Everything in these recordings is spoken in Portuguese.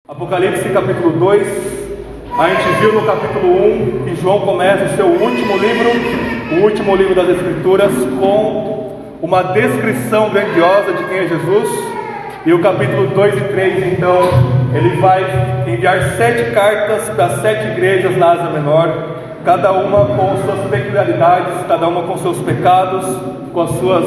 Apocalipse capítulo 2, a gente viu no capítulo 1 que João começa o seu último livro, o último livro das Escrituras, com uma descrição grandiosa de quem é Jesus. E o capítulo 2 e 3, então, ele vai enviar 7 cartas para 7 igrejas na Ásia Menor, cada uma com suas peculiaridades, cada uma com seus pecados, com as suas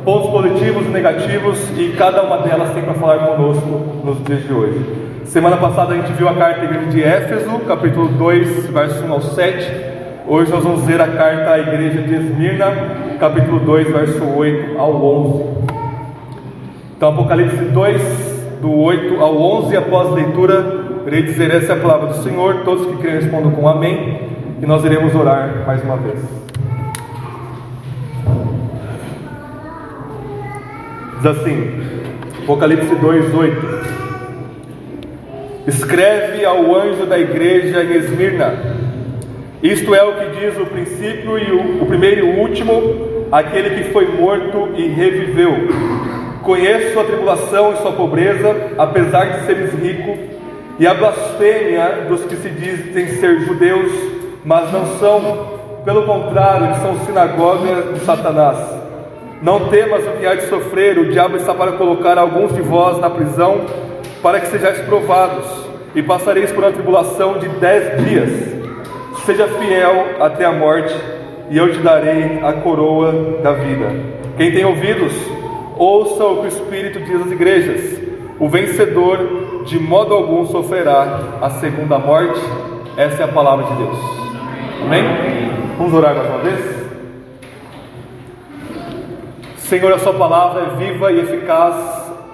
pontos positivos e negativos, e cada uma delas tem para falar conosco nos dias de hoje. Semana passada a gente viu a carta à igreja de Éfeso, capítulo 2, verso 1 ao 7. Hoje nós vamos ver a carta à igreja de Esmirna, capítulo 2, verso 8 ao 11. Então, Apocalipse 2, do 8 ao 11, após a leitura, irei dizer: essa é a palavra do Senhor. Todos que creem respondam com amém, e nós iremos orar mais uma vez. Diz assim, Apocalipse 2, 8: escreve ao anjo da igreja em Esmirna: isto é o que diz o princípio e o primeiro e o último, aquele que foi morto e reviveu. Conheço sua tribulação e sua pobreza, apesar de seres rico, e a blasfêmia dos que se dizem ser judeus, mas não são, pelo contrário, são sinagoga de Satanás. Não temas o que há de sofrer, o diabo está para colocar alguns de vós na prisão, para que sejais provados, e passareis por uma tribulação de 10 dias. Seja fiel até a morte, e eu te darei a coroa da vida. Quem tem ouvidos, ouça o que o Espírito diz às igrejas. O vencedor de modo algum sofrerá a segunda morte. Essa é a palavra de Deus. Amém? Vamos orar mais uma vez? Senhor, a sua palavra é viva e eficaz.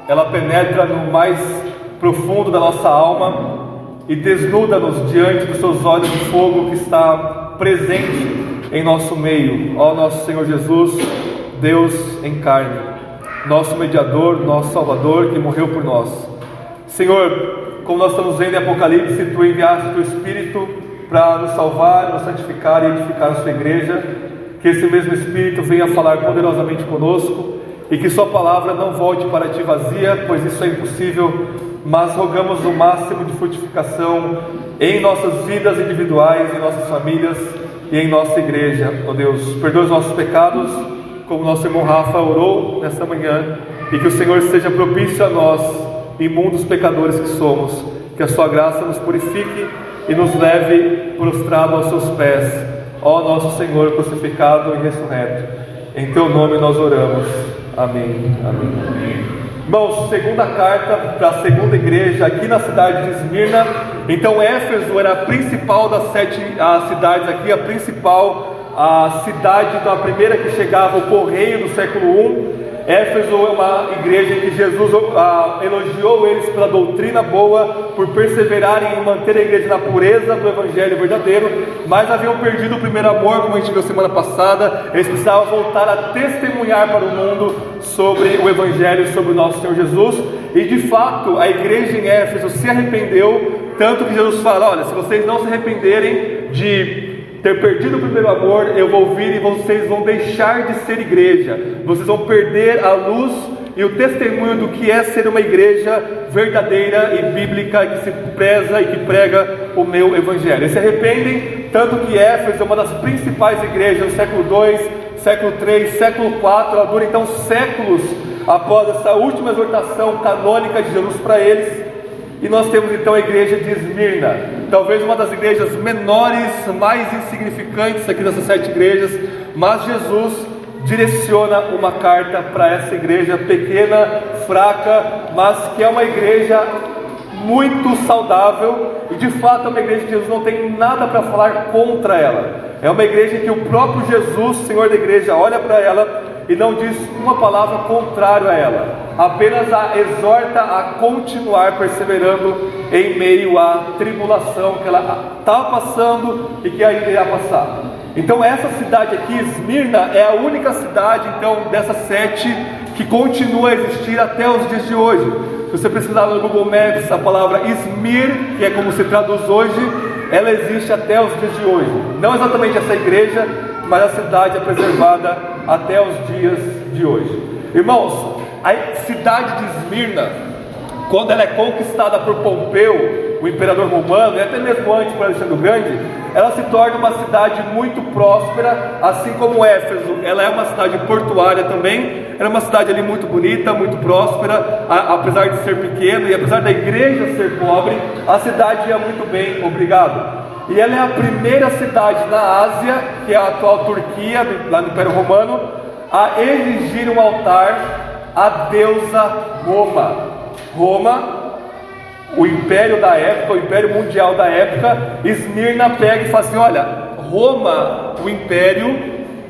Ela penetra no mais profundo da nossa alma e desnuda-nos diante dos seus olhos de fogo que está presente em nosso meio. Ó nosso Senhor Jesus, Deus em carne, nosso mediador, nosso Salvador, que morreu por nós. Senhor, como nós estamos vendo em Apocalipse, Tu enviaste o Teu Espírito para nos salvar, nos santificar e edificar a Sua igreja. Que esse mesmo Espírito venha falar poderosamente conosco, e que Sua palavra não volte para Ti vazia, pois isso é impossível, mas rogamos o máximo de frutificação em nossas vidas individuais, em nossas famílias e em nossa igreja. Ó Deus, perdoa os nossos pecados, como nosso irmão Rafa orou nesta manhã, e que o Senhor seja propício a nós, imundos pecadores que somos, que a Sua graça nos purifique e nos leve prostrado aos Seus pés. Ó nosso Senhor crucificado e ressurreto, em Teu nome nós oramos. Amém, amém, amém. Irmãos, segunda carta para a segunda igreja aqui na cidade de Esmirna. Então, Éfeso era a principal das 7 cidades aqui, a principal cidade, então a primeira que chegava o correio no século I. Éfeso é uma igreja em que Jesus elogiou eles pela doutrina boa, por perseverarem em manter a igreja na pureza do evangelho verdadeiro, mas haviam perdido o primeiro amor, como a gente viu semana passada. Eles precisavam voltar a testemunhar para o mundo sobre o evangelho, sobre o nosso Senhor Jesus. E de fato a igreja em Éfeso se arrependeu, tanto que Jesus fala: olha, se vocês não se arrependerem de ter perdido o primeiro amor, eu vou vir e vocês vão deixar de ser igreja, vocês vão perder a luz e o testemunho do que é ser uma igreja verdadeira e bíblica, que se preza e que prega o meu evangelho. Eles se arrependem, tanto que Éfeso é uma das principais igrejas do século II, século III, século IV. Ela dura então séculos após essa última exortação canônica de Jesus para eles. E nós temos então a igreja de Esmirna, talvez uma das igrejas menores, mais insignificantes aqui dessas 7 igrejas, mas Jesus direciona uma carta para essa igreja pequena, fraca, mas que é uma igreja muito saudável, e de fato é uma igreja que Jesus não tem nada para falar contra ela. É uma igreja que o próprio Jesus, Senhor da igreja, olha para ela e não diz uma palavra contrária a ela, apenas a exorta a continuar perseverando em meio à tribulação que ela está passando e que ainda irá passar. Então essa cidade aqui, Esmirna, é a única cidade então dessas 7 que continua a existir até os dias de hoje. Se você precisar no Google Maps, a palavra Esmir, que é como se traduz hoje, ela existe até os dias de hoje. Não exatamente essa igreja, mas a cidade é preservada até os dias de hoje. Irmãos, a cidade de Esmirna quando ela é conquistada por Pompeu, o imperador romano, e até mesmo antes por Alexandre o Grande, ela se torna uma cidade muito próspera, assim como Éfeso. Ela é uma cidade portuária também, era uma cidade ali muito bonita, muito próspera, apesar de ser pequena, e apesar da igreja ser pobre, a cidade ia muito bem, obrigado. E ela é a primeira cidade na Ásia, que é a atual Turquia, lá no Império Romano, a erigir um altar à deusa Roma. Roma, o império da época, o império mundial da época. Esmirna pega e fala assim: olha, Roma, o império,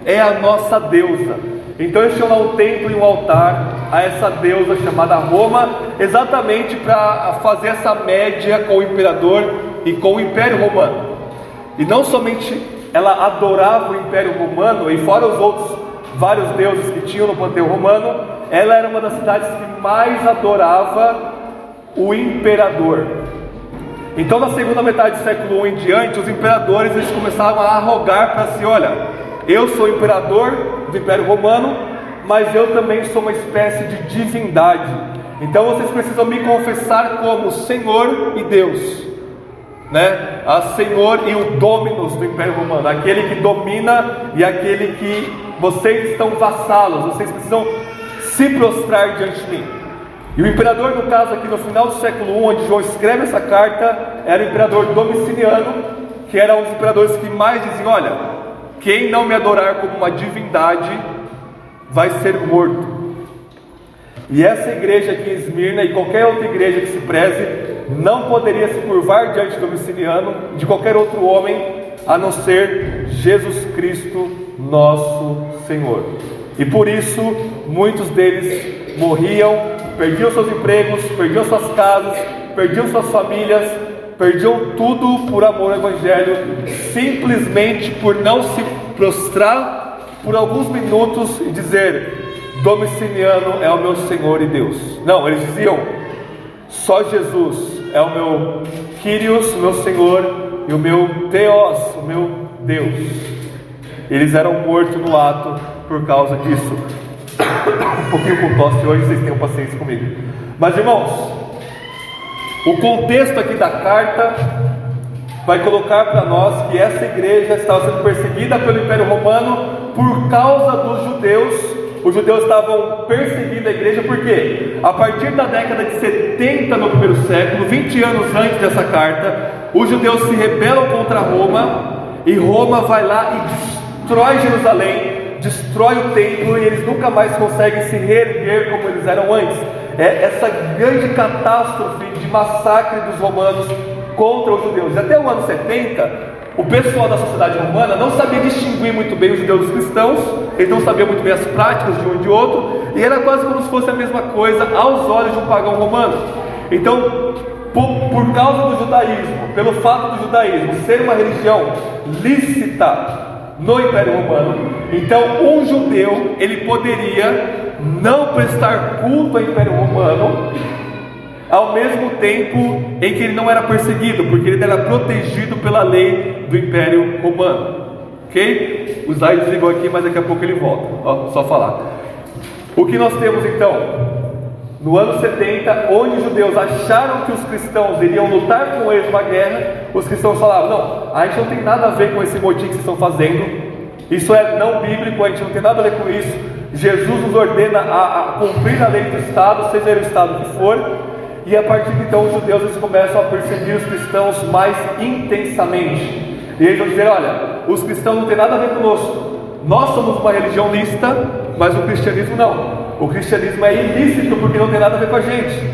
é a nossa deusa. Então eles tinham lá um templo e um altar a essa deusa chamada Roma, exatamente para fazer essa média com o imperador e com o império romano. E não somente ela adorava o império romano, e fora os outros vários deuses que tinham no panteão romano, ela era uma das cidades que mais adorava o imperador. Então na segunda metade do século I em diante, os imperadores eles começavam a arrogar para si: olha, eu sou imperador do Império Romano, mas eu também sou uma espécie de divindade. Então vocês precisam me confessar como Senhor e Deus, né? A Senhor e o Dominus do Império Romano, aquele que domina e aquele que vocês estão vassalos, vocês precisam se prostrar diante de mim. E o imperador, no caso aqui no final do século I, onde João escreve essa carta, era o imperador Domiciano, que era um dos imperadores que mais diziam: olha, quem não me adorar como uma divindade vai ser morto. E essa igreja aqui em Esmirna, e qualquer outra igreja que se preze, não poderia se curvar diante de Domiciano, de qualquer outro homem, a não ser Jesus Cristo, nosso Senhor. E por isso, muitos deles morriam, perdiam seus empregos, perdiam suas casas, perdiam suas famílias, perdiam tudo por amor ao Evangelho, simplesmente por não se prostrar por alguns minutos e dizer: Domiciano é o meu Senhor e Deus. Não, eles diziam: só Jesus é o meu Kyrios, o meu Senhor, e o meu Theos, o meu Deus. Eles eram mortos no ato por causa disso. Um pouquinho com tosse hoje, vocês tenham paciência comigo. Mas irmãos, o contexto aqui da carta vai colocar para nós que essa igreja estava sendo perseguida pelo Império Romano por causa dos judeus. Os judeus estavam perseguindo a igreja porque, a partir da década de 70 no primeiro século, 20 anos antes dessa carta, os judeus se rebelam contra Roma, e Roma vai lá e destrói Jerusalém, destrói o templo, e eles nunca mais conseguem se reerguer como eles eram antes. É essa grande catástrofe de massacre dos romanos contra os judeus. E até o ano 70, o pessoal da sociedade romana não sabia distinguir muito bem os judeus dos cristãos, eles não sabiam muito bem as práticas de um e de outro, e era quase como se fosse a mesma coisa aos olhos de um pagão romano. Então, por causa do judaísmo, pelo fato do judaísmo ser uma religião lícita no Império Romano, então um judeu, ele poderia não prestar culto ao Império Romano, ao mesmo tempo em que ele não era perseguido, porque ele era protegido pela lei do Império Romano. Ok? O Zay desligou aqui, mas daqui a pouco ele volta. Ó, só falar. O que nós temos então? No ano 70, onde os judeus acharam que os cristãos iriam lutar com eles uma guerra, os cristãos falavam: não, a gente não tem nada a ver com esse motim que vocês estão fazendo, isso é não bíblico, a gente não tem nada a ver com isso. Jesus nos ordena a cumprir a lei do Estado, seja ele o Estado que for. E a partir de então os judeus eles começam a perseguir os cristãos mais intensamente. E eles vão dizer: olha, os cristãos não têm nada a ver conosco, nós somos uma religião lícita, mas o cristianismo não. O cristianismo é ilícito porque não tem nada a ver com a gente.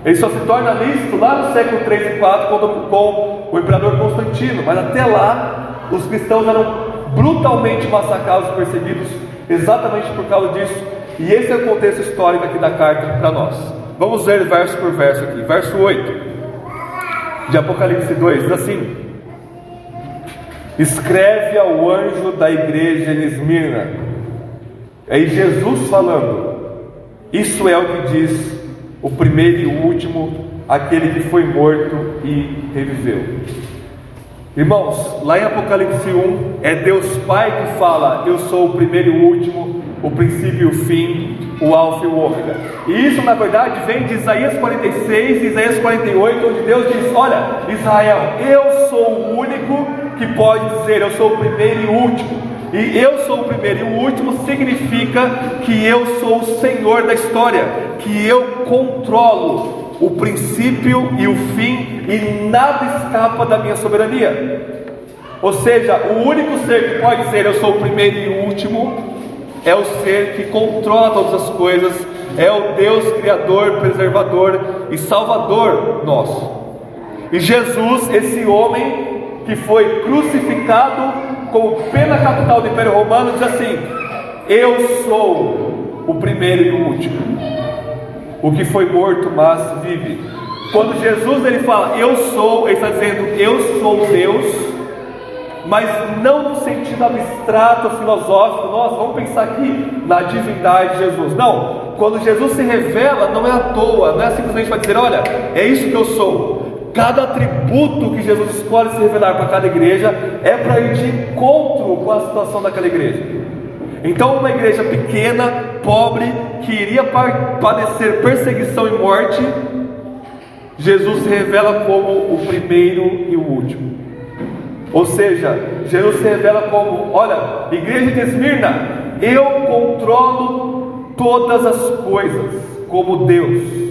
Ele só se torna lícito lá no século 3 e 4 com o imperador Constantino. Mas até lá os cristãos eram brutalmente massacrados e perseguidos exatamente por causa disso. E esse é o contexto histórico aqui da carta para nós. Vamos ver verso por verso aqui. Verso 8 de Apocalipse 2 diz assim: escreve ao anjo da igreja em Esmirna. Aí Jesus falando: isso é o que diz o primeiro e o último, aquele que foi morto e reviveu. Irmãos, lá em Apocalipse 1 é Deus Pai que fala: eu sou o primeiro e o último, o princípio e o fim. o Alfa e o Ômega. E isso na verdade vem de Isaías 46 e Isaías 48, onde Deus diz: olha, Israel, eu sou o único que pode dizer, eu sou o primeiro e o último. E eu sou o primeiro e o último significa que eu sou o Senhor da história, que eu controlo o princípio e o fim, e nada escapa da minha soberania. Ou seja, o único ser que pode dizer eu sou o primeiro e o último é o ser que controla todas as coisas, é o Deus Criador, Preservador e Salvador nosso. E Jesus, esse homem que foi crucificado como pena capital do Império Romano, diz assim: eu sou o primeiro e o último, o que foi morto mas vive. Quando Jesus ele fala eu sou, ele está dizendo eu sou Deus, mas não no sentido abstrato, filosófico, nós vamos pensar aqui na divindade de Jesus. Não, quando Jesus se revela, não é à toa, não é simplesmente para dizer, olha, é isso que eu sou. Cada atributo que Jesus escolhe se revelar para cada igreja é para ir de encontro com a situação daquela igreja. Então uma igreja pequena, pobre, que iria padecer perseguição e morte, Jesus se revela como o primeiro e o último. Ou seja, Jesus se revela como: olha, igreja de Esmirna, eu controlo todas as coisas como Deus.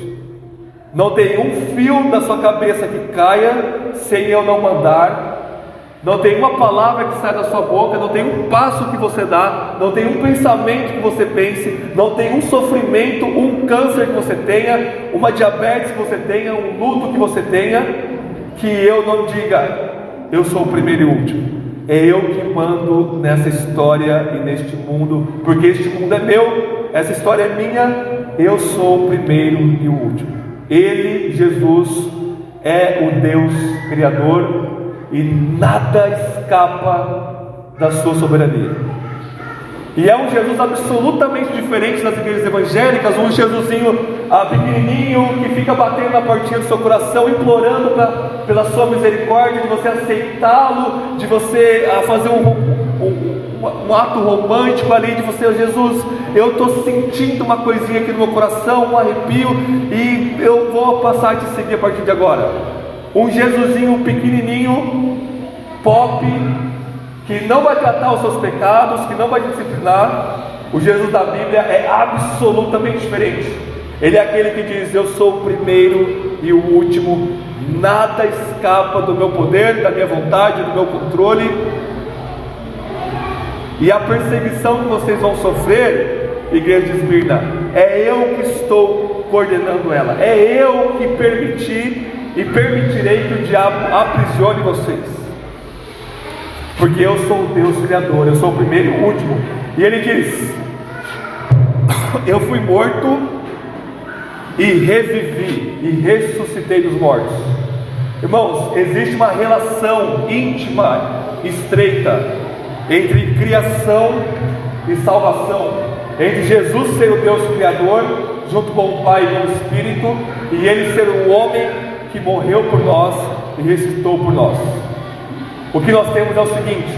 Não tem um fio da sua cabeça que caia sem eu não mandar. Não tem uma palavra que sai da sua boca, não tem um passo que você dá, não tem um pensamento que você pense, não tem um sofrimento, um câncer que você tenha, uma diabetes que você tenha, um luto que você tenha, que eu não diga: eu sou o primeiro e o último. É eu que mando nessa história e neste mundo, porque este mundo é meu, essa história é minha. Eu sou o primeiro e o último. Ele, Jesus, é o Deus Criador e nada escapa da sua soberania. E é um Jesus absolutamente diferente das igrejas evangélicas, um Jesusinho pequenininho que fica batendo na portinha do seu coração, implorando pela sua misericórdia, de você aceitá-lo, de você fazer um ato romântico ali, de você: Jesus, eu estou sentindo uma coisinha aqui no meu coração, um arrepio, e eu vou passar a te seguir a partir de agora. Um Jesusinho pequenininho, pop, que não vai tratar os seus pecados, que não vai te disciplinar. O Jesus da Bíblia é absolutamente diferente. Ele é aquele que diz: eu sou o primeiro e o último, nada escapa do meu poder, da minha vontade, do meu controle. E a perseguição que vocês vão sofrer, igreja de Esmirna, é eu que estou coordenando ela, é eu que permiti e permitirei que o diabo aprisione vocês, porque eu sou o Deus Criador, eu sou o primeiro e o último. E ele diz: eu fui morto e revivi e ressuscitei dos mortos. Irmãos, existe uma relação íntima, estreita, entre criação e salvação, entre Jesus ser o Deus Criador, junto com o Pai e com o Espírito, e ele ser o homem que morreu por nós e ressuscitou por nós. O que nós temos é o seguinte: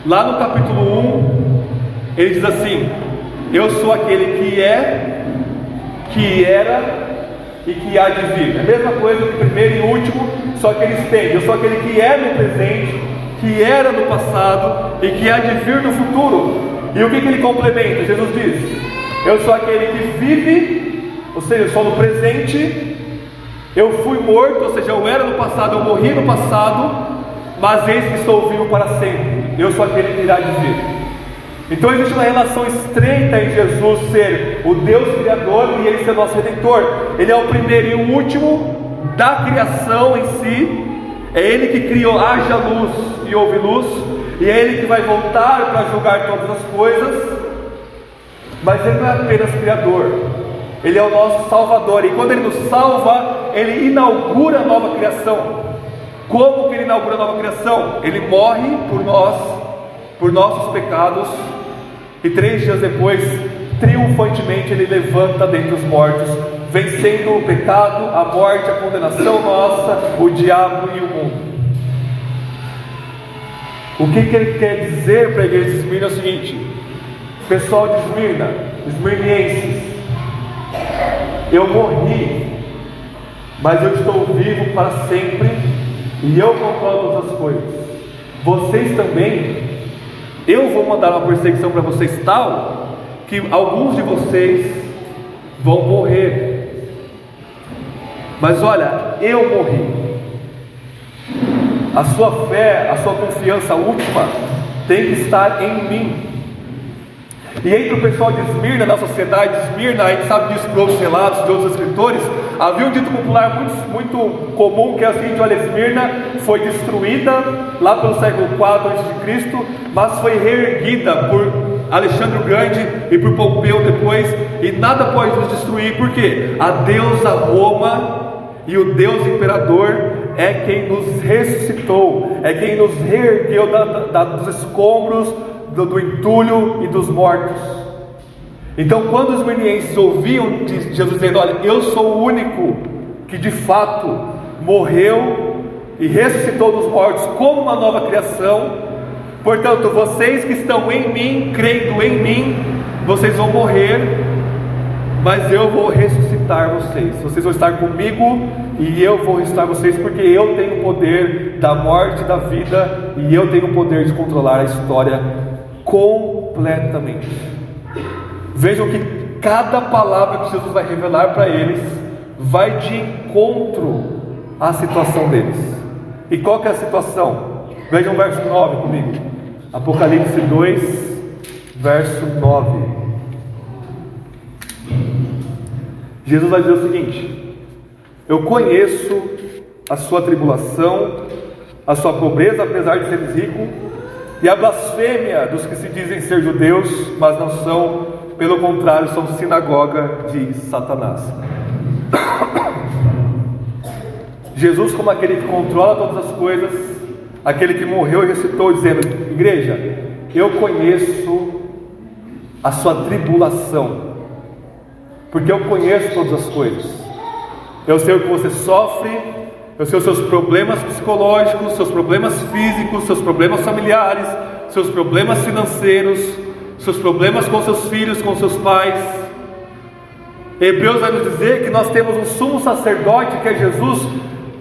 lá no capítulo 1, ele diz assim: eu sou aquele que é, que era e que há de vir. É a mesma coisa que o primeiro e o último, só que ele estende: eu sou aquele que é no presente, que era no passado e que há de vir no futuro. E o que ele complementa? Jesus diz: eu sou aquele que vive, ou seja, eu sou no presente. Eu fui morto, ou seja, eu era no passado, eu morri no passado, mas eis que estou vivo para sempre. Eu sou aquele que irá dizer. Então existe uma relação estreita em Jesus ser o Deus Criador e ele ser nosso Redentor. Ele é o primeiro e o último da criação em si. É ele que criou: haja luz e houve luz. E é ele que vai voltar para julgar todas as coisas. Mas ele não é apenas Criador, ele é o nosso Salvador. E quando ele nos salva, ele inaugura a nova criação. Como que ele inaugura a nova criação? Ele morre por nós, por nossos pecados, e 3 dias depois, triunfantemente, ele levanta dentre os mortos, vencendo o pecado, a morte, a condenação nossa, o diabo e o mundo. O que ele quer dizer para a igreja de Esmirna é o seguinte: pessoal de Esmirna, esmirnienses, eu morri, mas eu estou vivo para sempre e eu controlo todas as coisas. Vocês também, eu vou mandar uma perseguição para vocês tal, que alguns de vocês vão morrer. Mas olha, eu morri. A sua fé, a sua confiança última tem que estar em mim. E entre o pessoal de Esmirna, na sociedade de Esmirna, a gente sabe disso por outros relatos de outros escritores, havia um dito popular muito comum, que é o seguinte: olha, Esmirna foi destruída lá pelo século IV a.C., mas foi reerguida por Alexandre o Grande e por Pompeu depois, e nada pode nos destruir, porque a deusa Roma e o Deus Imperador é quem nos ressuscitou, é quem nos reergueu dos escombros, do entulho e dos mortos. Então, quando os esmirnienses ouviam Jesus dizendo: olha, eu sou o único que de fato morreu e ressuscitou dos mortos como uma nova criação, portanto, vocês que estão em mim, crendo em mim, vocês vão morrer, mas eu vou ressuscitar vocês. Vocês vão estar comigo e eu vou ressuscitar vocês, porque eu tenho o poder da morte e da vida, e eu tenho o poder de controlar a história completamente. Vejam que cada palavra que Jesus vai revelar para eles vai de encontro à situação deles. E qual que é a situação? Vejam o verso 9 comigo. Apocalipse 2, verso 9. Jesus vai dizer o seguinte: eu conheço a sua tribulação, a sua pobreza, apesar de seres rico, e a blasfêmia dos que se dizem ser judeus, mas não são, pelo contrário, são sinagoga de Satanás. Jesus, como aquele que controla todas as coisas, aquele que morreu e ressuscitou, dizendo: igreja, eu conheço a sua tribulação, porque eu conheço todas as coisas. Eu sei o que você sofre, eu sei os seus problemas psicológicos, seus problemas físicos, seus problemas familiares, seus problemas financeiros, seus problemas com seus filhos, com seus pais. Hebreus vai nos dizer que nós temos um sumo sacerdote, que é Jesus,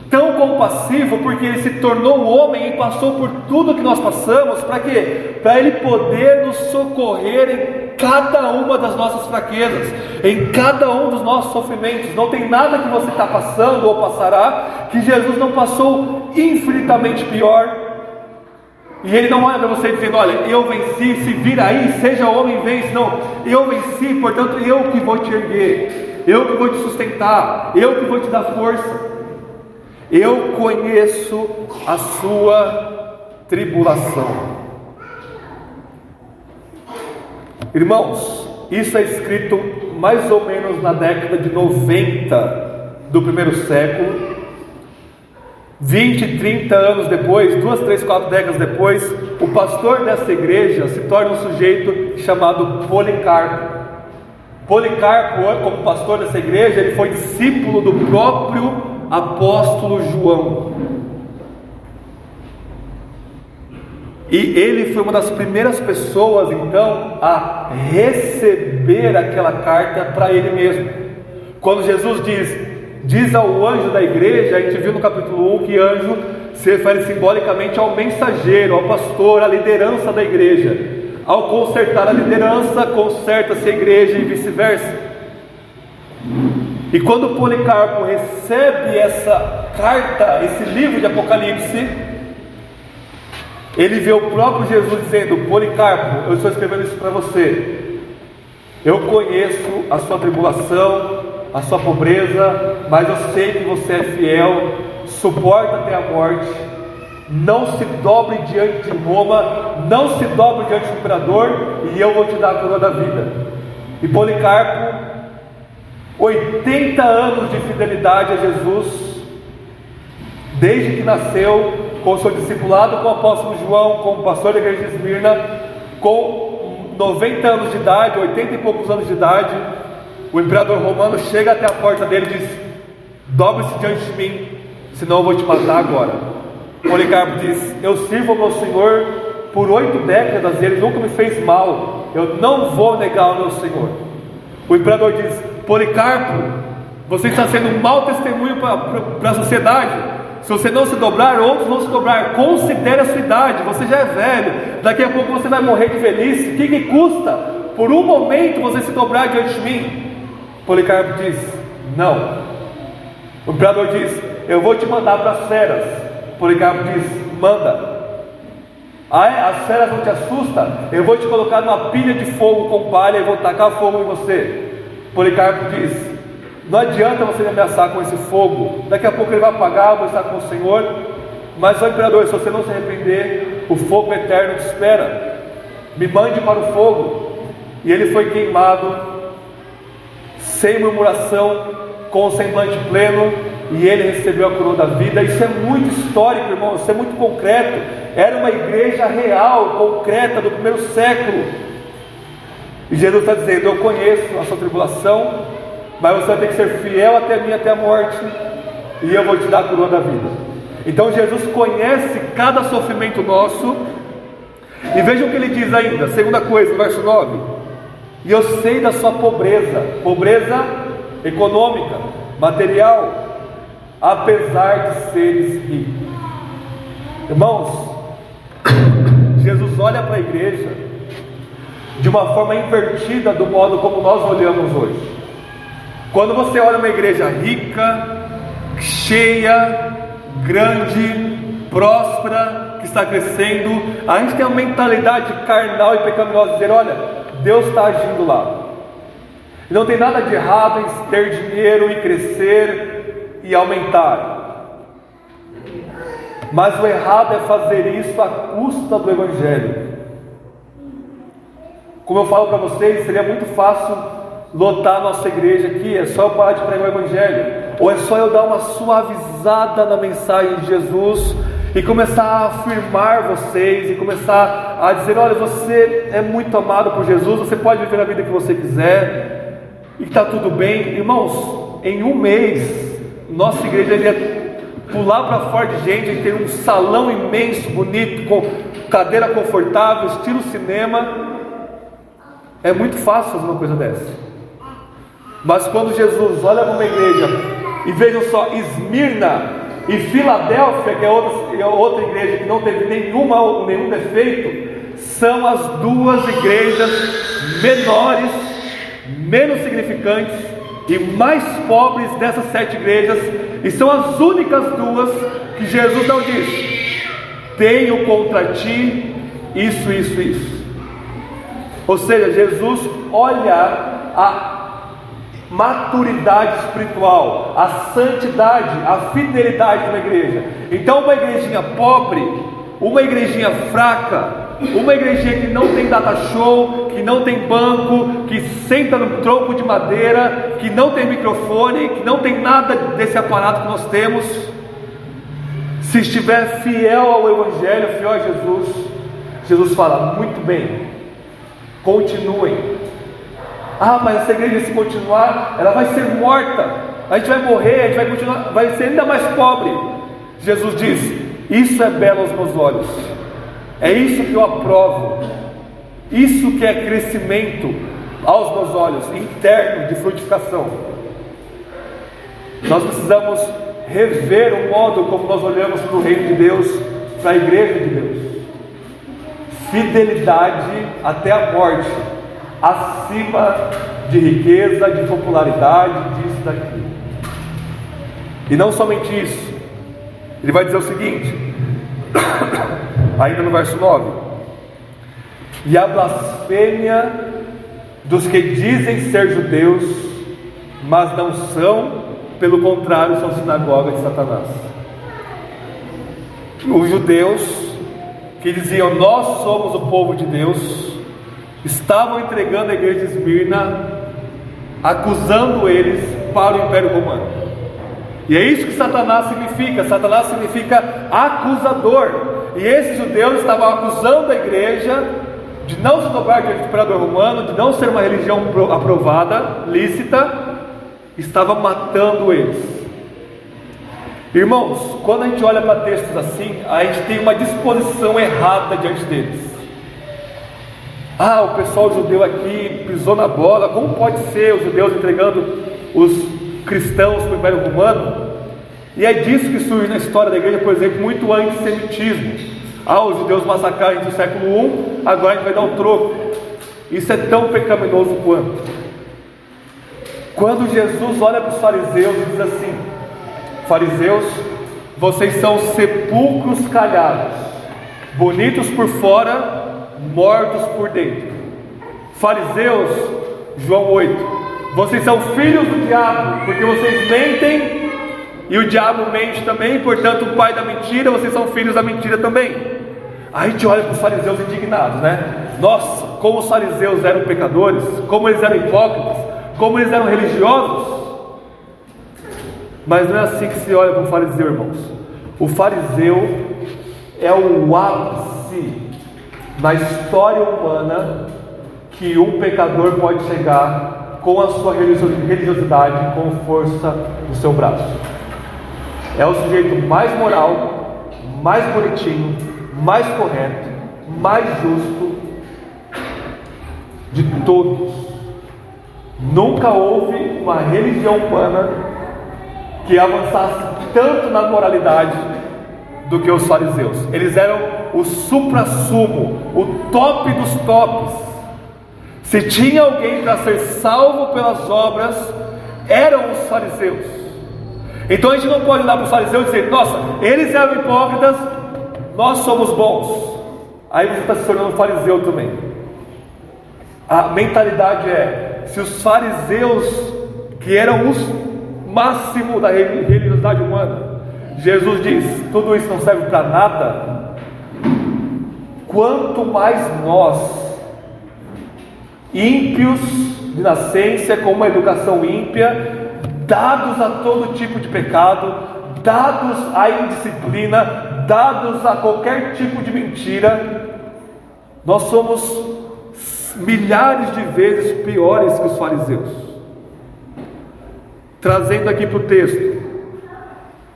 tão compassivo, porque ele se tornou homem e passou por tudo que nós passamos. Para quê? Para ele poder nos socorrer em cada uma das nossas fraquezas, em cada um dos nossos sofrimentos. Não tem nada que você está passando ou passará que Jesus não passou infinitamente pior. E ele não olha para você dizendo: olha, eu venci, se vira aí, seja homem, vence. Não, eu venci, portanto eu que vou te erguer, eu que vou te sustentar, eu que vou te dar força. Eu conheço a sua tribulação. Irmãos, isso é escrito mais ou menos na década de 90 do primeiro século. 20, 30 anos depois, 2, 3, 4 décadas depois, o pastor dessa igreja se torna um sujeito chamado Policarpo. Policarpo, como pastor dessa igreja, ele foi discípulo do próprio apóstolo João, e ele foi uma das primeiras pessoas então a receber aquela carta para ele mesmo. Quando Jesus diz ao anjo da igreja, a gente viu no capítulo 1 que anjo se refere simbolicamente ao mensageiro, ao pastor, à liderança da igreja. Ao consertar a liderança, conserta-se a igreja e vice-versa. E quando Policarpo recebe essa carta, esse livro de Apocalipse, ele vê o próprio Jesus dizendo: Policarpo, eu estou escrevendo isso para você. Eu conheço a sua tribulação, a sua pobreza, mas eu sei que você é fiel, suporta até a morte, não se dobre diante de Roma, não se dobre diante do imperador, e eu vou te dar a coroa da vida. E Policarpo, 80 anos de fidelidade a Jesus, desde que nasceu, com o seu discipulado com o apóstolo João, como pastor da igreja de Esmirna, com 90 anos de idade, 80 e poucos anos de idade, o imperador romano chega até a porta dele e diz: dobre-se diante de mim, senão eu vou te matar agora. Policarpo diz: eu sirvo ao meu Senhor por 8 décadas e ele nunca me fez mal, eu não vou negar o meu Senhor. O imperador diz: Policarpo, Você está sendo um mau testemunho para a sociedade. Se você não se dobrar, outros vão se dobrar. Considere a sua idade, você já é velho, daqui a pouco você vai morrer de velhice. O que custa? Por um momento você se dobrar diante de mim. Policarpo diz: não. O imperador diz: eu vou te mandar para as feras. Policarpo diz: manda. As feras não te assustam? Eu vou te colocar numa pilha de fogo com palha e vou tacar fogo em você. Policarpo diz: não adianta você me ameaçar com esse fogo, daqui a pouco ele vai apagar, eu vou estar com o Senhor. Mas ó imperador, se você não se arrepender, o fogo eterno te espera. Me mande para o fogo. E ele foi queimado, sem murmuração, com o semblante pleno, e ele recebeu a coroa da vida. Isso é muito histórico, irmão, isso é muito concreto. Era uma igreja real, concreta, do primeiro século. E Jesus está dizendo: eu conheço a sua tribulação, mas você vai ter que ser fiel até mim, até a morte, e eu vou te dar a coroa da vida. Então Jesus conhece cada sofrimento nosso. E vejam o que ele diz ainda, segunda coisa, verso 9: e eu sei da sua pobreza, pobreza econômica, material, apesar de seres ricos. Irmãos, Jesus olha para a igreja de uma forma invertida do modo como nós olhamos hoje. Quando você olha uma igreja rica, cheia, grande, próspera, que está crescendo, a gente tem uma mentalidade carnal e pecaminosa de dizer: olha, Deus está agindo lá. E não tem nada de errado em ter dinheiro e crescer e aumentar. Mas o errado é fazer isso à custa do Evangelho. Como eu falo para vocês, seria muito fácil lotar a nossa igreja aqui, é só eu parar de pregar o Evangelho, ou é só eu dar uma suavizada na mensagem de Jesus e começar a afirmar vocês, e começar a dizer: olha, você é muito amado por Jesus, você pode viver a vida que você quiser, e está tudo bem. Irmãos, em um mês, nossa igreja ia pular para fora de gente, a gente tem um salão imenso, bonito, com cadeira confortável, estilo cinema. É muito fácil fazer uma coisa dessa. Mas quando Jesus olha para uma igreja, e vejam só, Esmirna e Filadélfia, que é outra igreja que não teve nenhum defeito, são as duas igrejas menores, menos significantes e mais pobres dessas 7 igrejas, e são as únicas duas que Jesus não diz: tenho contra ti isso, isso, isso. Ou seja, Jesus olha a maturidade espiritual, a santidade, a fidelidade de uma igreja. Então uma igrejinha pobre, uma igrejinha fraca, uma igrejinha que não tem data show, que não tem banco, que senta no tronco de madeira, que não tem microfone, que não tem nada desse aparato que nós temos, se estiver fiel ao Evangelho, fiel a Jesus, Jesus fala: muito bem, continuem. Ah, mas essa igreja, se continuar, ela vai ser morta, a gente vai morrer, a gente vai continuar, vai ser ainda mais pobre. Jesus diz: isso é belo aos meus olhos, é isso que eu aprovo, isso que é crescimento aos meus olhos, interno, de frutificação. Nós precisamos rever o modo como nós olhamos para o reino de Deus, para a igreja de Deus. Fidelidade até a morte, acima de riqueza, de popularidade, disso, daquilo. E não somente isso, ele vai dizer o seguinte, ainda no verso 9: e a blasfêmia dos que dizem ser judeus, mas não são, pelo contrário, são sinagoga de Satanás. Os judeus que diziam: nós somos o povo de Deus, estavam entregando a igreja de Esmirna, acusando eles para o Império Romano. E é isso que Satanás significa. Satanás significa acusador. E esses judeus estavam acusando a igreja de não se dobrar diante do imperador romano, de não ser uma religião aprovada, lícita, estava matando eles. Irmãos, quando a gente olha para textos assim, a gente tem uma disposição errada diante deles. Ah, o pessoal judeu aqui pisou na bola. Como pode ser os judeus entregando os cristãos para o Império Romano. E é disso que surge na história da igreja, por exemplo, muito antissemitismo. Os judeus massacraram no século I, agora a gente vai dar um troco. Isso é tão pecaminoso quanto. Quando Jesus olha para os fariseus e diz assim: fariseus, vocês são sepulcros calhados, bonitos por fora, mortos por dentro. Fariseus, João 8, vocês são filhos do diabo, porque vocês mentem e o diabo mente também, portanto o pai da mentira, vocês são filhos da mentira também. Aí a gente olha para os fariseus indignados, né? Nossa, como os fariseus eram pecadores, como eles eram hipócritas, como eles eram religiosos. Mas não é assim que se olha para o fariseu, irmãos. O fariseu é o ápice na história humana que um pecador pode chegar com a sua religiosidade, com força no seu braço. É o sujeito mais moral, mais bonitinho, mais correto, mais justo de todos. Nunca houve uma religião humana que avançasse tanto na moralidade do que os fariseus. Eles eram o supra-sumo, o top dos tops. Se tinha alguém para ser salvo pelas obras, eram os fariseus. Então a gente não pode olhar para os fariseus e dizer: nossa, eles eram hipócritas, nós somos bons. Aí você está se tornando um fariseu também. A mentalidade é: se os fariseus, que eram os máximo da religiosidade humana, Jesus diz, tudo isso não serve para nada, quanto mais nós, ímpios de nascença, com uma educação ímpia, dados a todo tipo de pecado, dados à indisciplina, dados a qualquer tipo de mentira, nós somos milhares de vezes piores que os fariseus. Trazendo aqui para o texto,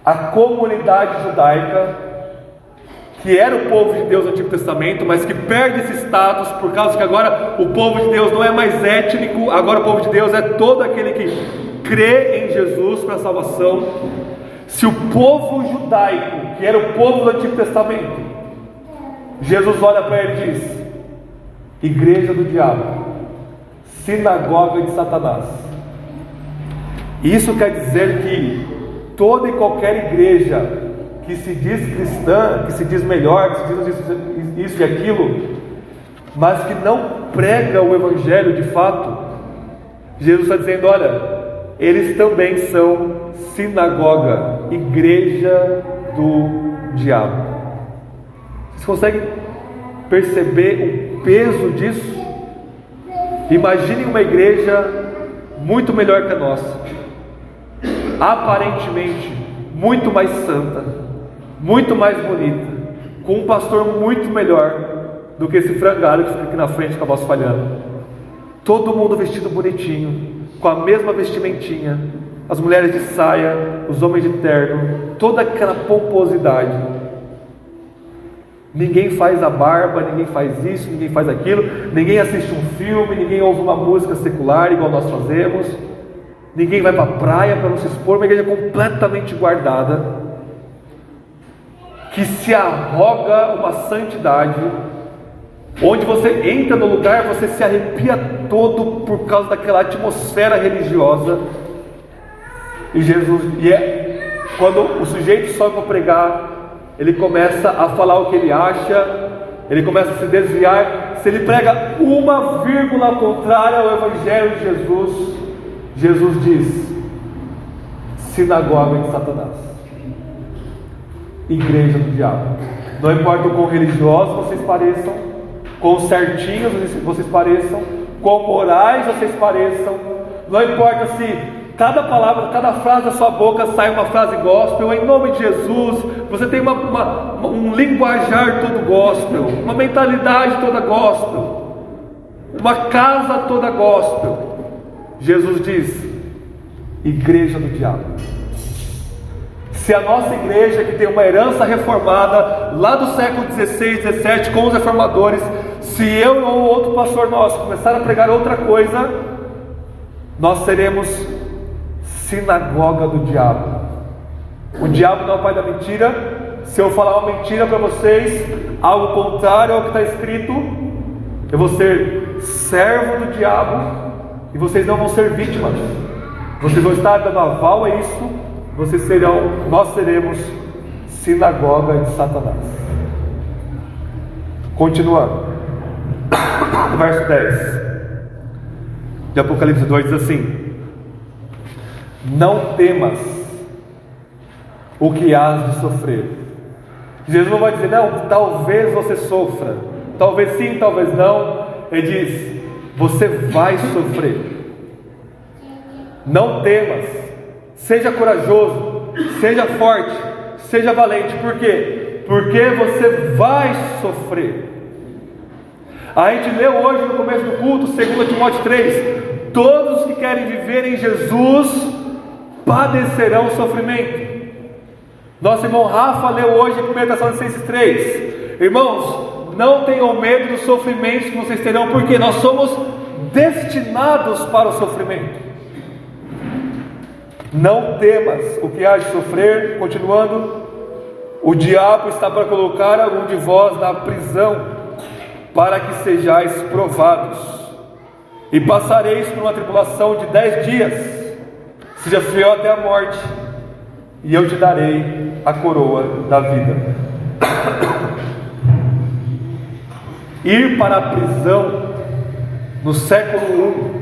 a comunidade judaica, que era o povo de Deus no Antigo Testamento, mas que perde esse status por causa que agora o povo de Deus não é mais étnico, agora o povo de Deus é todo aquele que crê em Jesus para a salvação. Se o povo judaico, que era o povo do Antigo Testamento, Jesus olha para ele e diz: igreja do diabo, sinagoga de Satanás. Isso quer dizer que toda e qualquer igreja que se diz cristã, que se diz melhor, que se diz isso e aquilo, mas que não prega o evangelho de fato, Jesus está dizendo: olha, eles também são sinagoga, igreja do diabo. Vocês conseguem perceber o peso disso? Imaginem uma igreja muito melhor que a nossa, aparentemente muito mais santa, muito mais bonita, com um pastor muito melhor do que esse frangalho que fica aqui na frente com a voz falhando. Todo mundo vestido bonitinho, com a mesma vestimentinha, as mulheres de saia, os homens de terno, toda aquela pomposidade. Ninguém faz a barba, ninguém faz isso, ninguém faz aquilo, ninguém assiste um filme, ninguém ouve uma música secular igual nós fazemos, ninguém vai para a praia para não se expor. Uma igreja completamente guardada, que se arroga uma santidade, onde você entra no lugar, você se arrepia todo por causa daquela atmosfera religiosa. E Jesus, quando o sujeito sobe para pregar, ele começa a falar o que ele acha, ele começa a se desviar. Se ele prega uma vírgula contrária ao evangelho de Jesus, Jesus diz: sinagoga de Satanás, igreja do diabo. Não importa o quão religiosos vocês pareçam, quão certinhos vocês pareçam, quão morais vocês pareçam, não importa se cada palavra, cada frase da sua boca sai uma frase gospel, em nome de Jesus, você tem um linguajar todo gospel, uma mentalidade toda gospel, uma casa toda gospel. Jesus diz: igreja do diabo. Se a nossa igreja, que tem uma herança reformada lá do século 16, 17, com os reformadores, se eu ou outro pastor nosso começar a pregar outra coisa, nós seremos sinagoga do diabo. O diabo não é o pai da mentira. Se eu falar uma mentira para vocês, algo contrário ao que está escrito, eu vou ser servo do diabo e vocês não vão ser vítimas. Vocês vão estar dando aval a isso. Nós seremos sinagoga de Satanás. Continuando, verso 10 de Apocalipse 2 diz assim: não temas o que hás de sofrer. Jesus não vai dizer, não, talvez você sofra, talvez sim, talvez não. Ele diz, você vai sofrer. Não temas, seja corajoso, seja forte, seja valente. Por quê? Porque você vai sofrer. A gente leu hoje no começo do culto, 2 Timóteo 3, todos que querem viver em Jesus padecerão sofrimento. Nosso irmão Rafa leu hoje em 1 Tessalonicenses 3. Irmãos, não tenham medo dos sofrimentos que vocês terão, porque nós somos destinados para o sofrimento. Não temas o que há de sofrer. Continuando, o diabo está para colocar algum de vós na prisão, para que sejais provados, e passareis por uma tribulação de 10 dias. Seja fiel até a morte, e eu te darei a coroa da vida. Ir para a prisão no século I,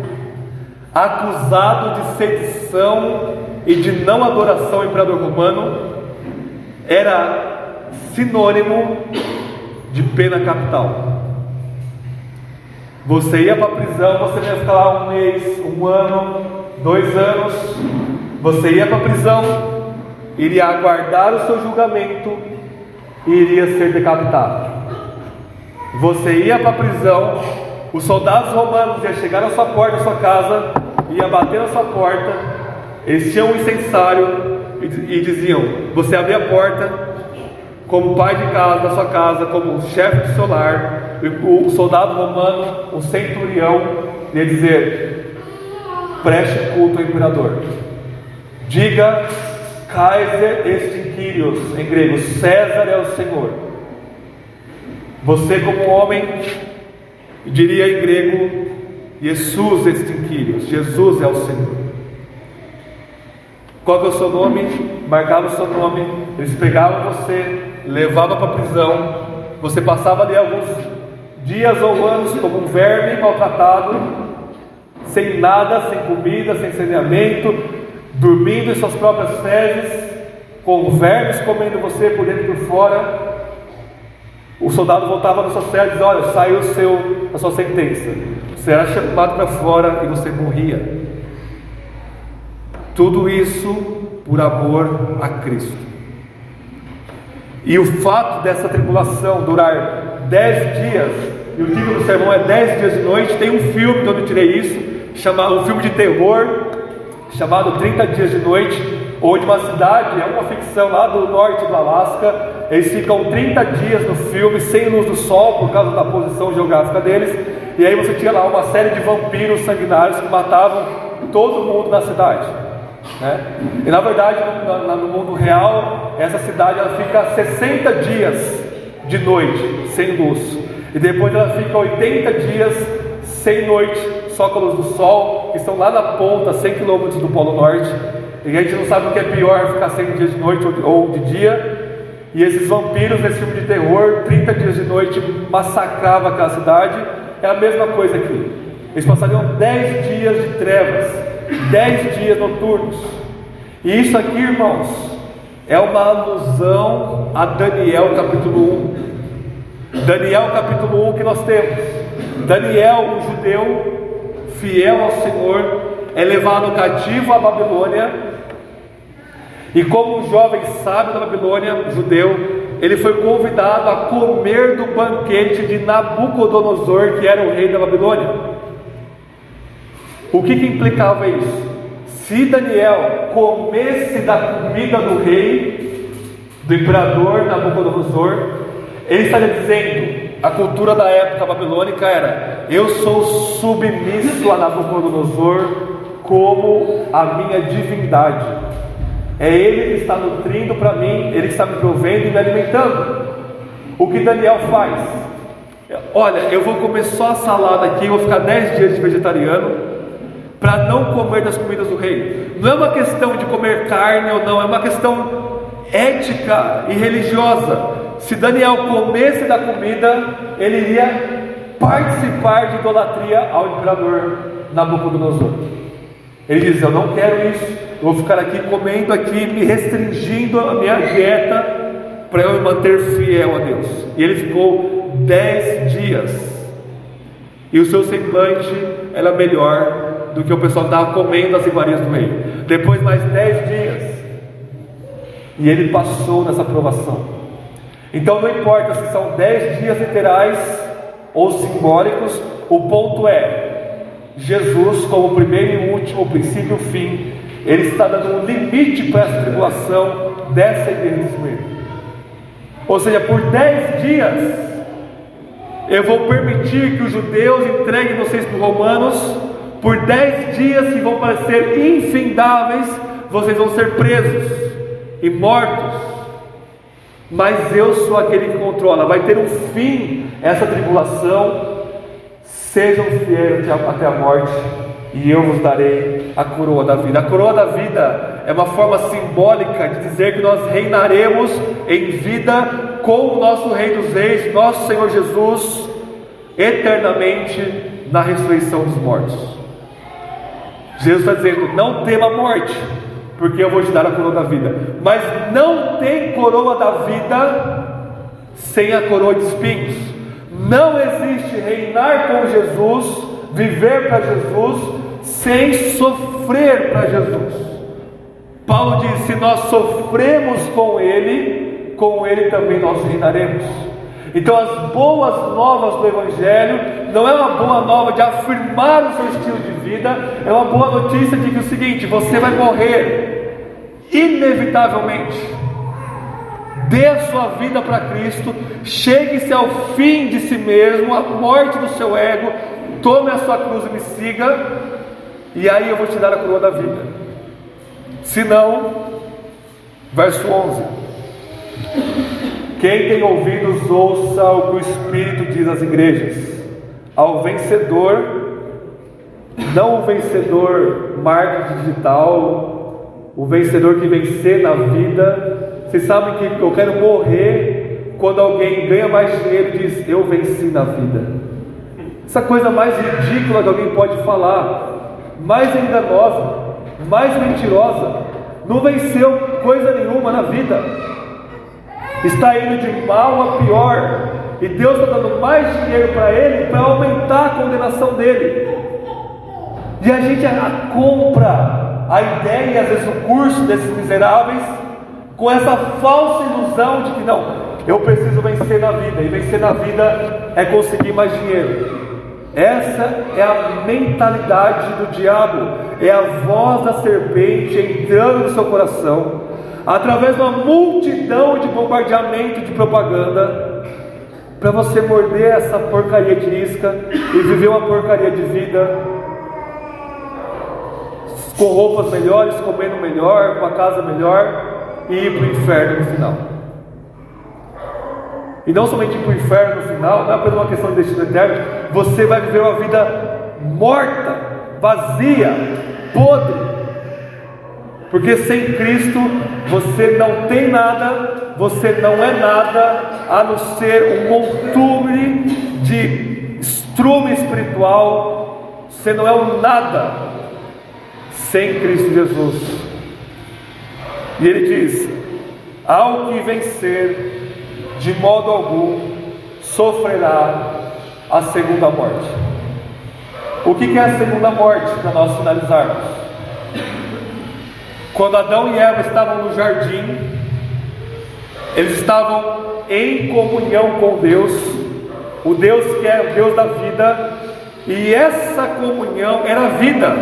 acusado de sedição e de não adoração ao imperador romano, era sinônimo de pena capital. Você ia para a prisão, você ia ficar lá 1 mês, 1 ano, 2 anos. Você ia para a prisão, iria aguardar o seu julgamento e iria ser decapitado. Você ia para a prisão, os soldados romanos iam chegar na sua porta, na sua casa, iam bater na sua porta, eles tinham um incensário e diziam, você abria a porta, como pai de casa da sua casa, como chefe do seu lar, o soldado romano, o centurião, ia dizer, preste culto ao imperador, diga Kaiser est Kyrios, em grego, César é o Senhor. Você como homem, diria em grego, Jesus est Kyrios, Jesus é o Senhor. Qual que é o seu nome? Marcava o seu nome, eles pegavam você, levavam para a prisão, você passava ali alguns dias ou anos como um verme maltratado, sem nada, sem comida, sem saneamento, dormindo em suas próprias fezes, com vermes comendo você por dentro e por fora. O soldado voltava na sua cela e dizia, olha, saiu a sua sentença, você era chamado para fora e você morria. Tudo isso por amor a Cristo. E o fato dessa tribulação durar 10 dias, e o título do sermão é 10 dias de noite, tem um filme de onde eu tirei isso, um filme de terror, chamado 30 dias de noite, onde uma cidade, é uma ficção lá do norte do Alasca, eles ficam 30 dias no filme, sem luz do sol, por causa da posição geográfica deles, e aí você tinha lá uma série de vampiros sanguinários que matavam todo mundo na cidade. E na verdade no mundo real essa cidade ela fica 60 dias de noite sem luz, e depois ela fica 80 dias sem noite, só com a luz do sol, que estão lá na ponta, 100 km do Polo Norte, e a gente não sabe o que é pior, ficar 100 dias de noite ou de dia. E esses vampiros nesse filme de terror, 30 dias de noite, massacravam aquela cidade. É a mesma coisa aqui, eles passariam 10 dias de trevas, 10 dias noturnos. E isso aqui, irmãos, é uma alusão a Daniel capítulo 1. Daniel capítulo 1 que nós temos. Daniel, um judeu fiel ao Senhor, é levado cativo à Babilônia. E como um jovem sábio da Babilônia, judeu, ele foi convidado a comer do banquete de Nabucodonosor, que era o rei da Babilônia. O que implicava isso? Se Daniel comesse da comida do rei, do imperador Nabucodonosor, ele estaria dizendo, a cultura da época babilônica era, eu sou submisso a Nabucodonosor como a minha divindade. É Ele que está nutrindo para mim, Ele que está me provendo e me alimentando. O que Daniel faz? Olha, eu vou comer só a salada aqui, vou ficar 10 dias de vegetariano, para não comer das comidas do rei. Não é uma questão de comer carne ou não, é uma questão ética e religiosa. Se Daniel comesse da comida, ele iria participar de idolatria ao imperador Nabucodonosor. Ele diz: eu não quero isso, eu vou ficar aqui comendo aqui, me restringindo a minha dieta para eu me manter fiel a Deus. E ele ficou 10 dias, e o seu semblante era melhor do que o pessoal que estava comendo as iguarias do rei. Depois mais 10 dias, e ele passou nessa provação. Então não importa se são 10 dias literais ou simbólicos, o ponto é, Jesus como primeiro e último, o princípio e o fim, Ele está dando um limite para essa tribulação dessa igreja de Esmirna. Ou seja, por 10 dias eu vou permitir que os judeus entreguem vocês para os romanos. Por 10 dias que vão parecer infindáveis, vocês vão ser presos e mortos. Mas eu sou aquele que controla. Vai ter um fim essa tribulação. Sejam fiéis até a morte, e eu vos darei a coroa da vida. A coroa da vida é uma forma simbólica de dizer que nós reinaremos em vida com o nosso Rei dos Reis, nosso Senhor Jesus, eternamente na ressurreição dos mortos. Jesus está dizendo: não tema a morte, porque eu vou te dar a coroa da vida. Mas não tem coroa da vida sem a coroa de espinhos. Não existe reinar com Jesus, viver para Jesus, sem sofrer para Jesus. Paulo diz: se nós sofremos com Ele também nós reinaremos. Então as boas novas do Evangelho não é uma boa nova de afirmar o seu estilo de vida, é uma boa notícia de que é o seguinte: você vai morrer inevitavelmente. Dê a sua vida para Cristo, chegue-se ao fim de si mesmo, a morte do seu ego, tome a sua cruz e me siga, e aí eu vou te dar a coroa da vida. Se não, verso 11: quem tem ouvidos ouça o que o Espírito diz às igrejas. Ao vencedor, não o vencedor marketing digital, o vencedor que vencer na vida. Vocês sabem que eu quero morrer quando alguém ganha mais dinheiro e diz: eu venci na vida. Essa coisa mais ridícula que alguém pode falar, mais enganosa, mais mentirosa. Não venceu coisa nenhuma na vida, está indo de mal a pior, e Deus está dando mais dinheiro para ele, para aumentar a condenação dele. E a gente compra a ideia e às vezes o curso desses miseráveis com essa falsa ilusão de que não, eu preciso vencer na vida, e vencer na vida é conseguir mais dinheiro. Essa é a mentalidade do diabo, é a voz da serpente entrando no seu coração, através de uma multidão de bombardeamento de propaganda, para você morder essa porcaria de isca e viver uma porcaria de vida, com roupas melhores, comendo melhor, com a casa melhor, e ir para o inferno no final. E não somente ir para o inferno no final, não é apenas uma questão de destino eterno. Você vai viver uma vida morta, vazia, podre, porque sem Cristo você não tem nada, você não é nada, a não ser um montume de estrume espiritual. Você não é um nada sem Cristo Jesus. E ele diz: ao que vencer, de modo algum sofrerá a segunda morte. O que é a segunda morte, para nós finalizarmos? Quando Adão e Eva estavam no jardim, eles estavam em comunhão com Deus, o Deus que é o Deus da vida, e essa comunhão era vida,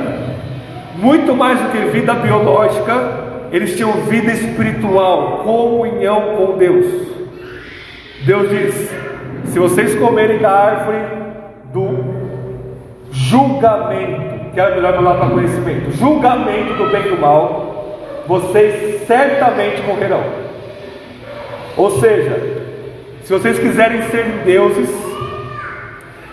muito mais do que vida biológica. Eles tinham vida espiritual, comunhão com Deus. Deus diz: se vocês comerem da árvore do julgamento, que é melhor falar para conhecimento, julgamento do bem e do mal, vocês certamente morrerão. Ou seja, se vocês quiserem ser deuses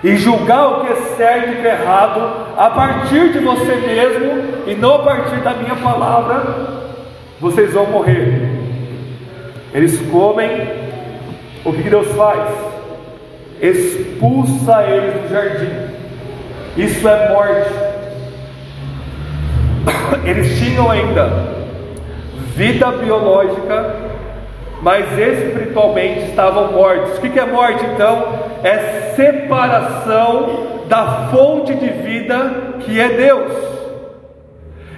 e julgar o que é certo e o que é errado a partir de você mesmo e não a partir da minha palavra, vocês vão morrer. Eles comem, o que Deus faz? Expulsa eles do jardim. Isso é morte. Eles tinham ainda vida biológica, mas espiritualmente estavam mortos. O que é morte então? É separação da fonte de vida que é Deus.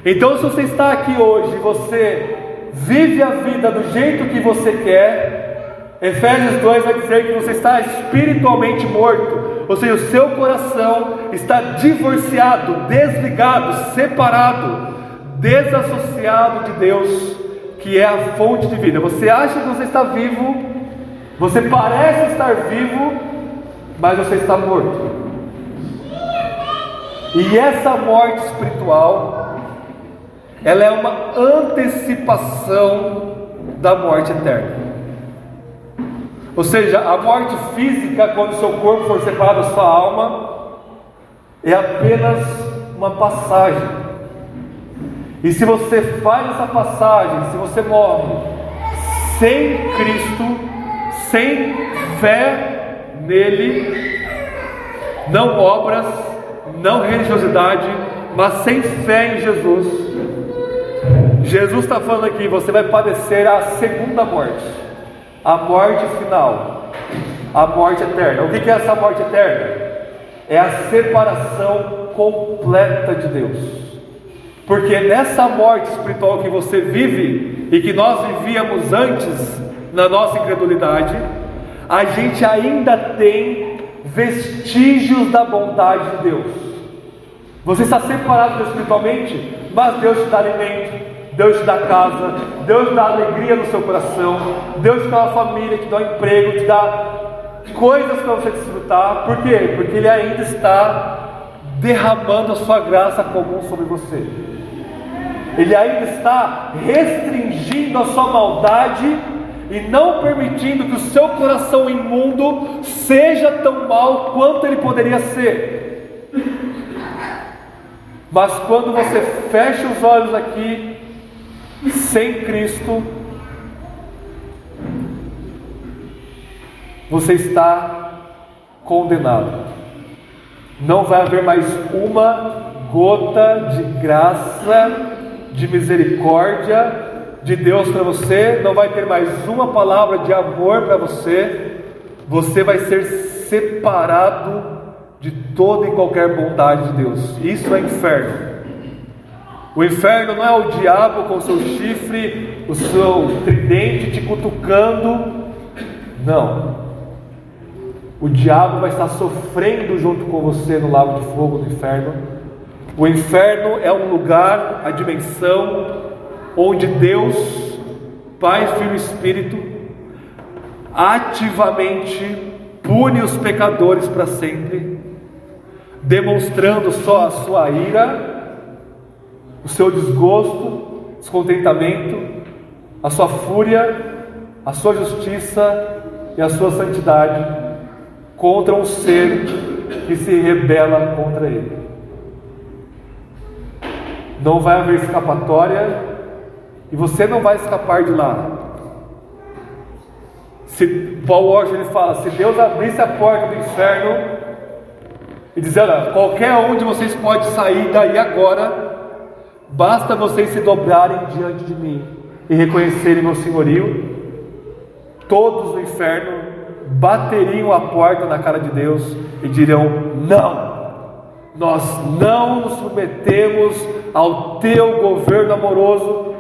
Então, se você está aqui hoje, você vive a vida do jeito que você quer, Efésios 2 vai dizer que você está espiritualmente morto. Ou seja, o seu coração está divorciado, desligado, separado, desassociado de Deus, que é a fonte de vida. Você acha que você está vivo, você parece estar vivo, mas você está morto. E essa morte espiritual, ela é uma antecipação da morte eterna. Ou seja, a morte física, quando seu corpo for separado da sua alma, é apenas uma passagem. E se você faz essa passagem, se você morre sem Cristo, sem fé nele, não obras, não religiosidade, mas sem fé em Jesus, Jesus está falando aqui, você vai padecer a segunda morte, a morte final, a morte eterna. O que é essa morte eterna? É a separação completa de Deus. Porque nessa morte espiritual que você vive e que nós vivíamos antes na nossa incredulidade, a gente ainda tem vestígios da bondade de Deus. Você está separado espiritualmente, mas Deus te dá alimento, Deus te dá casa, Deus te dá alegria no seu coração, Deus te dá uma família, te dá um emprego, te dá coisas para você desfrutar. Por quê? Porque Ele ainda está derramando a sua graça comum sobre você. Ele ainda está restringindo a sua maldade e não permitindo que o seu coração imundo seja tão mau quanto ele poderia ser. Mas quando você fecha os olhos aqui, sem Cristo, você está condenado. Não vai haver mais uma gota de graça, de misericórdia de Deus para você. Não vai ter mais uma palavra de amor para você. Você vai ser separado de toda e qualquer bondade de Deus. Isso é inferno. O inferno não é o diabo com o seu chifre, o seu tridente te cutucando. Não. O diabo vai estar sofrendo junto com você no lago de fogo do inferno. O inferno é um lugar, a dimensão, onde Deus, Pai, Filho e Espírito, ativamente pune os pecadores para sempre, demonstrando só a sua ira, o seu desgosto, descontentamento, a sua fúria, a sua justiça e a sua santidade contra um ser que se rebela contra ele. Não vai haver escapatória e você não vai escapar de lá. Paul Washer ele fala, se Deus abrisse a porta do inferno e dizer, olha, qualquer um de vocês pode sair daí agora, basta vocês se dobrarem diante de mim e reconhecerem meu senhorio, todos no inferno bateriam a porta na cara de Deus e dirão, não, nós não nos submetemos ao teu governo amoroso,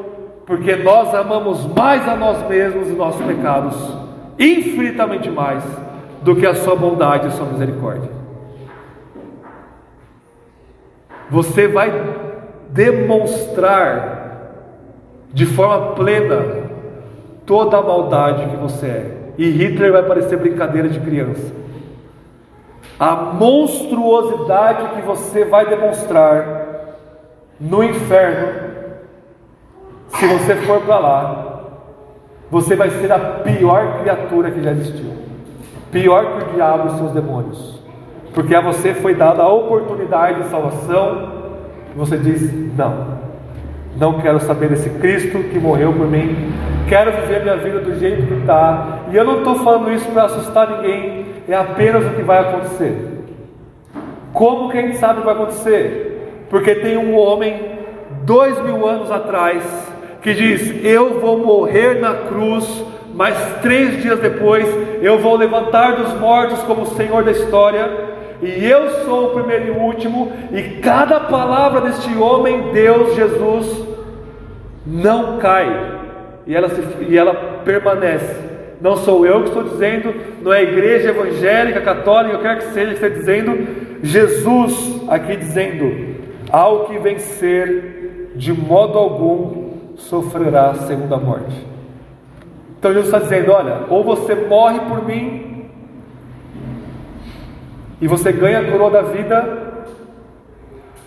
porque nós amamos mais a nós mesmos e nossos pecados, infinitamente mais do que a sua bondade e a sua misericórdia. Você vai demonstrar de forma plena toda a maldade que você é, e Hitler vai parecer brincadeira de criança. A monstruosidade que você vai demonstrar no inferno, se você for para lá, você vai ser a pior criatura que já existiu, pior que o diabo e seus demônios, porque a você foi dada a oportunidade de salvação, e você diz: não quero saber desse Cristo que morreu por mim, quero viver minha vida do jeito que está. E eu não estou falando isso para assustar ninguém, é apenas o que vai acontecer. Como que a gente sabe o que vai acontecer? Porque tem um homem 2000 anos atrás que diz: eu vou morrer na cruz, mas 3 dias depois eu vou levantar dos mortos como o Senhor da história, e eu sou o primeiro e o último. E cada palavra deste homem, Deus, Jesus, não cai, e ela permanece. Não sou eu que estou dizendo, não é a igreja evangélica, católica, quer que seja, que está dizendo. Jesus aqui dizendo: ao que vencer, de modo algum sofrerá a segunda morte. Então Jesus está dizendo: olha, ou você morre por mim e você ganha a coroa da vida,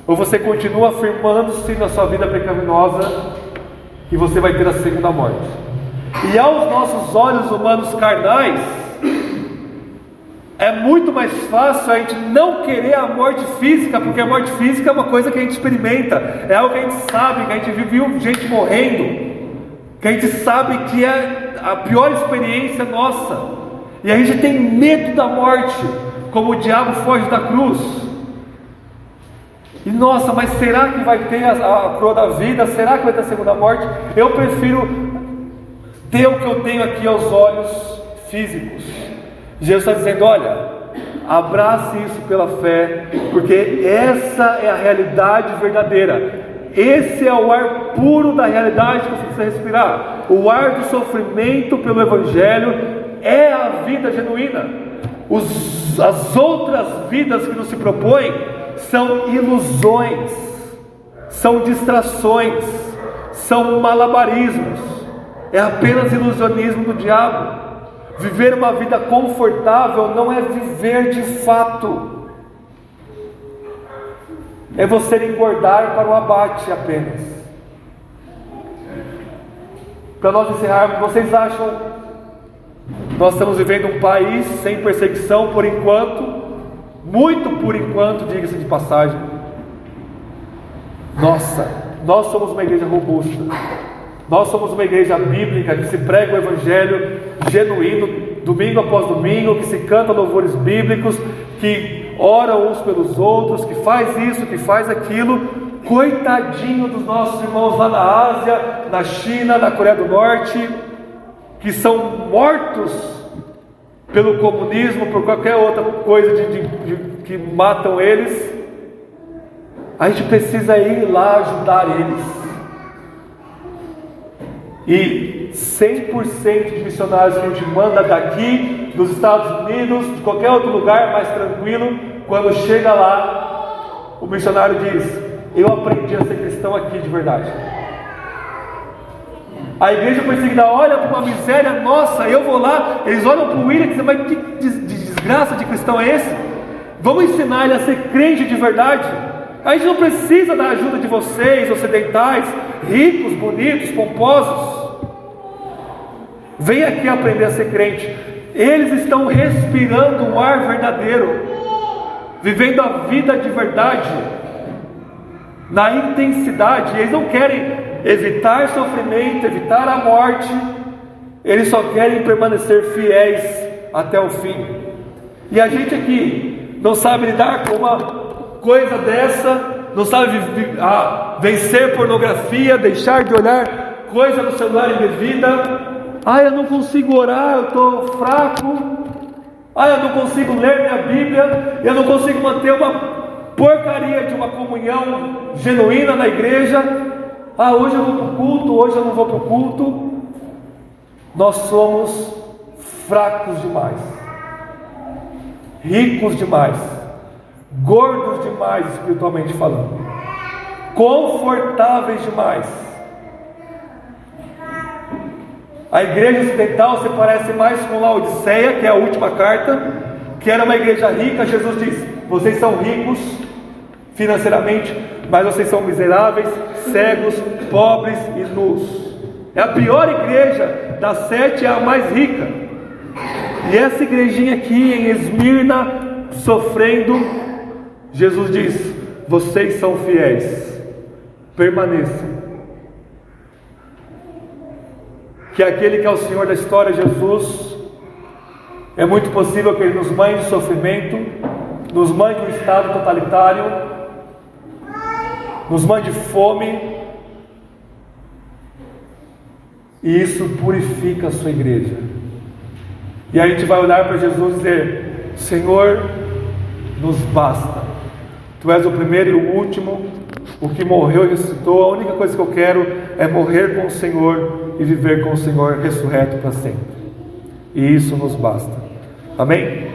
ou você continua afirmando-se na sua vida pecaminosa e você vai ter a segunda morte. E aos nossos olhos humanos carnais, é muito mais fácil a gente não querer a morte física, porque a morte física é uma coisa que a gente experimenta, é algo que a gente sabe, que a gente viu gente morrendo, que a gente sabe que é a pior experiência nossa, e a gente tem medo da morte, como o diabo foge da cruz. E nossa, mas será que vai ter a coroa da vida? Será que vai ter a segunda morte? Eu prefiro ter o que eu tenho aqui aos olhos físicos. Jesus está dizendo: olha, abrace isso pela fé, porque essa é a realidade verdadeira. Esse é o ar puro da realidade que você precisa respirar. O ar do sofrimento pelo Evangelho é a vida genuína. As outras vidas que nos se propõem são ilusões, são distrações, são malabarismos, é apenas ilusionismo do diabo. Viver uma vida confortável não é viver de fato, é você engordar para o abate apenas. Para nós encerrarmos, vocês acham nós estamos vivendo um país sem perseguição por enquanto? Muito por enquanto, diga-se de passagem. Nossa, nós somos uma igreja robusta, nós somos uma igreja bíblica que se prega o Evangelho genuíno, domingo após domingo, que se canta louvores bíblicos, que ora uns pelos outros, que faz isso, que faz aquilo. Coitadinho dos nossos irmãos lá na Ásia, na China, na Coreia do Norte, que são mortos pelo comunismo, por qualquer outra coisa que matam eles. A gente precisa ir lá ajudar eles. E 100% de missionários que a gente manda daqui, dos Estados Unidos, de qualquer outro lugar mais tranquilo, quando chega lá, o missionário diz: eu aprendi a ser cristão aqui de verdade. A igreja perseguida olha para uma miséria nossa, eu vou lá, eles olham para o William e dizem: mas que desgraça de cristão é esse? Vamos ensinar ele a ser crente de verdade. A gente não precisa da ajuda de vocês, ocidentais, ricos, bonitos, pomposos. Vem aqui aprender a ser crente. Eles estão respirando um ar verdadeiro, vivendo a vida de verdade, na intensidade. Eles não querem evitar sofrimento, evitar a morte, eles só querem permanecer fiéis até o fim. E a gente aqui não sabe lidar com uma coisa dessa, não sabe vencer pornografia, deixar de olhar coisa no celular indevida. Eu não consigo orar, eu estou fraco. Eu não consigo ler minha Bíblia, eu não consigo manter uma porcaria de uma comunhão genuína na igreja. Hoje eu vou para o culto, hoje eu não vou para o culto. Nós somos fracos demais, ricos demais, gordos demais espiritualmente falando, confortáveis demais. A igreja ocidental se parece mais com Laodiceia, que é a última carta, que era uma igreja rica. Jesus diz: vocês são ricos, financeiramente, mas vocês são miseráveis, cegos, pobres e nus. É a pior igreja das 7, é a mais rica. E essa igrejinha aqui em Esmirna, sofrendo, Jesus diz: vocês são fiéis, permaneçam. Que aquele que é o Senhor da história, Jesus, é muito possível que Ele nos mande sofrimento, nos mande um estado totalitário, nos mande fome, e isso purifica a sua igreja. E aí a gente vai olhar para Jesus e dizer: Senhor, nos basta. Tu és o primeiro e o último, o que morreu e ressuscitou. A única coisa que eu quero é morrer com o Senhor e viver com o Senhor ressurreto para sempre. E isso nos basta. Amém?